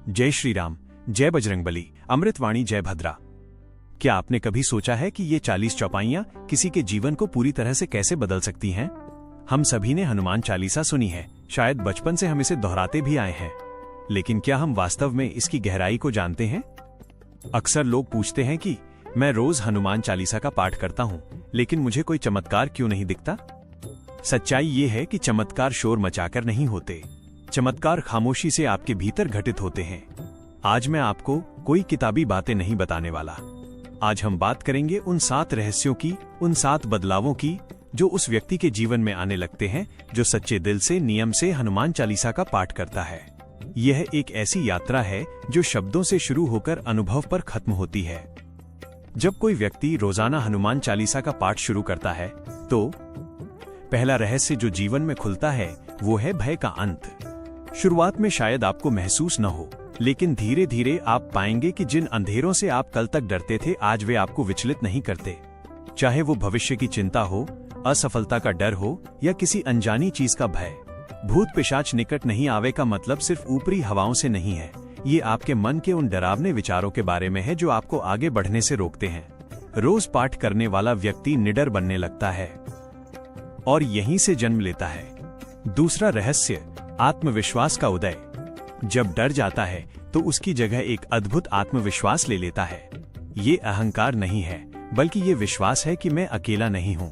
जय श्री राम, जय बजरंगबली, अमृतवाणी, जय भद्रा। क्या आपने कभी सोचा है कि ये 40 चौपाइयां किसी के जीवन को पूरी तरह से कैसे बदल सकती हैं? हम सभी ने हनुमान चालीसा सुनी है, शायद बचपन से हम इसे दोहराते भी आए हैं, लेकिन क्या हम वास्तव में इसकी गहराई को जानते हैं? अक्सर लोग पूछते हैं कि मैं रोज हनुमान चालीसा का पाठ करता हूं, लेकिन मुझे कोई चमत्कार क्यों नहीं दिखता? सच्चाई ये है कि चमत्कार शोर मचाकर नहीं होते, चमत्कार खामोशी से आपके भीतर घटित होते हैं। आज मैं आपको कोई किताबी बातें नहीं बताने वाला। आज हम बात करेंगे उन 7 रहस्यों की, उन 7 बदलावों की जो उस व्यक्ति के जीवन में आने लगते हैं जो सच्चे दिल से, नियम से हनुमान चालीसा का पाठ करता है। यह एक ऐसी यात्रा है जो शब्दों से शुरू होकर अनुभव पर खत्म होती है। जब कोई व्यक्ति रोजाना हनुमान चालीसा का पाठ शुरू करता है तो पहला रहस्य जो जीवन में खुलता है वो है भय का अंत। शुरुआत में शायद आपको महसूस न हो, लेकिन धीरे धीरे आप पाएंगे कि जिन अंधेरों से आप कल तक डरते थे आज वे आपको विचलित नहीं करते। चाहे वो भविष्य की चिंता हो, असफलता का डर हो या किसी अनजानी चीज का भय। भूत पिशाच निकट नहीं आवे का मतलब सिर्फ ऊपरी हवाओं से नहीं है, ये आपके मन के उन डरावने विचारों के बारे में है जो आपको आगे बढ़ने से रोकते हैं। रोज पाठ करने वाला व्यक्ति निडर बनने लगता है और यहीं से जन्म लेता है दूसरा रहस्य, आत्मविश्वास का उदय। जब डर जाता है तो उसकी जगह एक अद्भुत आत्मविश्वास ले लेता है। ये अहंकार नहीं है, बल्कि ये विश्वास है कि मैं अकेला नहीं हूँ।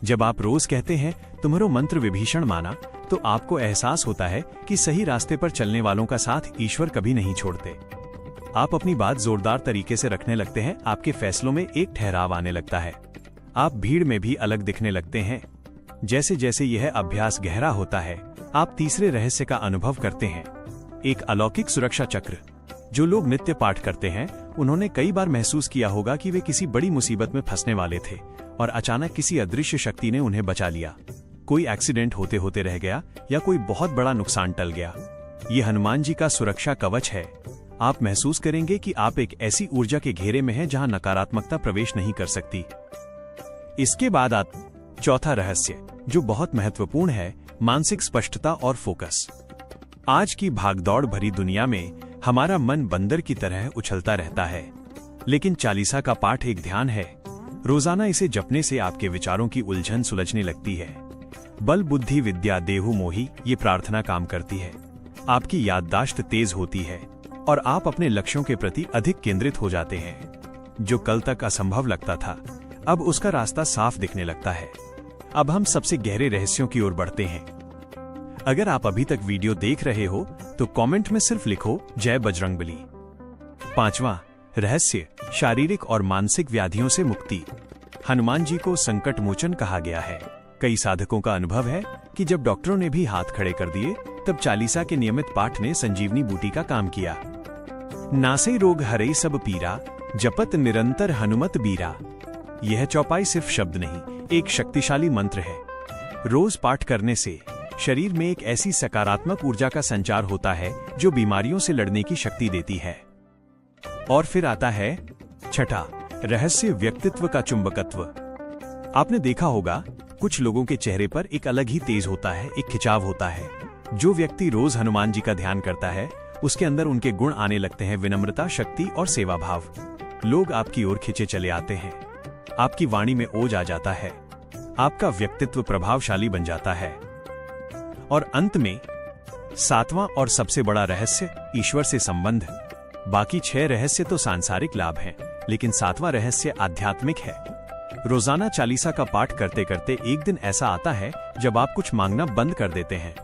जब आप रोज कहते हैं तुम्हारो मंत्र विभीषण माना, तो आपको एहसास होता है कि सही रास्ते पर चलने वालों का साथ ईश्वर कभी नहीं छोड़ते। आप अपनी बात जोरदार तरीके से रखने लगते हैं, आपके फैसलों में एक ठहराव आने लगता है, आप भीड़ में भी अलग दिखने लगते हैं। जैसे जैसे यह अभ्यास गहरा होता है, आप तीसरे रहस्य का अनुभव करते हैं, एक अलौकिक सुरक्षा चक्र। जो लोग नित्य पाठ करते हैं उन्होंने कई बार महसूस किया होगा कि वे किसी बड़ी मुसीबत में फंसने वाले थे और अचानक किसी अदृश्य शक्ति ने उन्हें बचा लिया। कोई एक्सीडेंट होते होते रह गया या कोई बहुत बड़ा नुकसान टल गया। ये हनुमान जी का सुरक्षा कवच है। आप महसूस करेंगे कि आप एक ऐसी ऊर्जा के घेरे में हैं जहां नकारात्मकता प्रवेश नहीं कर सकती। इसके बाद चौथा रहस्य जो बहुत महत्वपूर्ण है, मानसिक स्पष्टता और फोकस। आज की भागदौड़ भरी दुनिया में हमारा मन बंदर की तरह उछलता रहता है, लेकिन चालीसा का पाठ एक ध्यान है। रोजाना इसे जपने से आपके विचारों की उलझन सुलझने लगती है। बल बुद्धि विद्या देहु मोहि, ये प्रार्थना काम करती है। आपकी याददाश्त तेज होती है और आप अपने लक्ष्यों के प्रति अधिक केंद्रित हो जाते हैं। जो कल तक असंभव लगता था, अब उसका रास्ता साफ दिखने लगता है। अब हम सबसे गहरे रहस्यों की ओर बढ़ते हैं। अगर आप अभी तक वीडियो देख रहे हो तो कमेंट में सिर्फ लिखो जय बजरंगबली। 5वां रहस्य, शारीरिक और मानसिक व्याधियों से मुक्ति। हनुमान जी को संकट मोचन कहा गया है। कई साधकों का अनुभव है कि जब डॉक्टरों ने भी हाथ खड़े कर दिए, तब चालीसा के नियमित पाठ ने संजीवनी बूटी का काम किया। नासे रोग हरे सब पीरा, जपत निरंतर हनुमत बीरा। यह चौपाई सिर्फ शब्द नहीं, एक शक्तिशाली मंत्र है। रोज पाठ करने से शरीर में एक ऐसी सकारात्मक ऊर्जा का संचार होता है जो बीमारियों से लड़ने की शक्ति देती है। और फिर आता है छठा रहस्य, व्यक्तित्व का चुंबकत्व। आपने देखा होगा कुछ लोगों के चेहरे पर एक अलग ही तेज होता है, एक खिंचाव होता है। जो व्यक्ति रोज हनुमान जी का ध्यान करता है उसके अंदर उनके गुण आने लगते हैं, विनम्रता, शक्ति और सेवा भाव। लोग आपकी ओर खिंचे चले आते हैं, आपकी वाणी में ओज आ जाता है, आपका व्यक्तित्व प्रभावशाली बन जाता है। और अंत में 7वां और सबसे बड़ा रहस्य, ईश्वर से संबंध। बाकी 6 रहस्य तो सांसारिक लाभ हैं, लेकिन 7वां रहस्य आध्यात्मिक है। रोजाना चालीसा का पाठ करते करते एक दिन ऐसा आता है जब आप कुछ मांगना बंद कर देते हैं।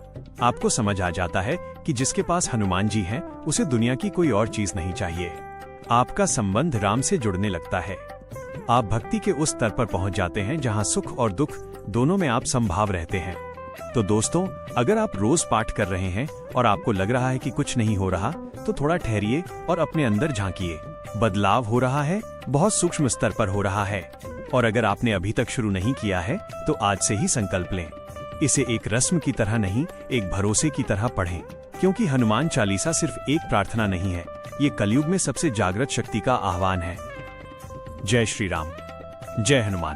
आपको समझ आ जाता है कि जिसके पास हनुमान जी हैं, उसे दुनिया की कोई और चीज नहीं चाहिए। आपका संबंध राम से जुड़ने लगता है। आप भक्ति के उस स्तर पर पहुंच जाते हैं जहां सुख और दुख दोनों में आप समभाव रहते हैं। तो दोस्तों, अगर आप रोज पाठ कर रहे हैं और आपको लग रहा है कि कुछ नहीं हो रहा, तो थोड़ा ठहरिए और अपने अंदर झांकिए। बदलाव हो रहा है, बहुत सूक्ष्म स्तर पर हो रहा है। और अगर आपने अभी तक शुरू नहीं किया है तो आज से ही संकल्प लें। इसे एक रस्म की तरह नहीं, एक भरोसे की तरह पढ़ें, क्योंकि हनुमान चालीसा सिर्फ एक प्रार्थना नहीं है, ये कलयुग में सबसे जागृत शक्ति का आह्वान है। जय श्री राम, जय हनुमान।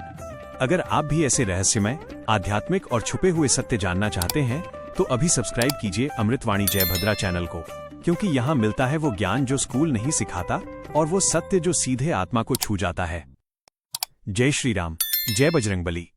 अगर आप भी ऐसे रहस्यमय, आध्यात्मिक और छुपे हुए सत्य जानना चाहते हैं तो अभी सब्सक्राइब कीजिए अमृतवाणी जय भद्रा चैनल को। क्योंकि यहाँ मिलता है वो ज्ञान जो स्कूल नहीं सिखाता, और वो सत्य जो सीधे आत्मा को छू जाता है। जय श्री राम, जय बजरंगबली।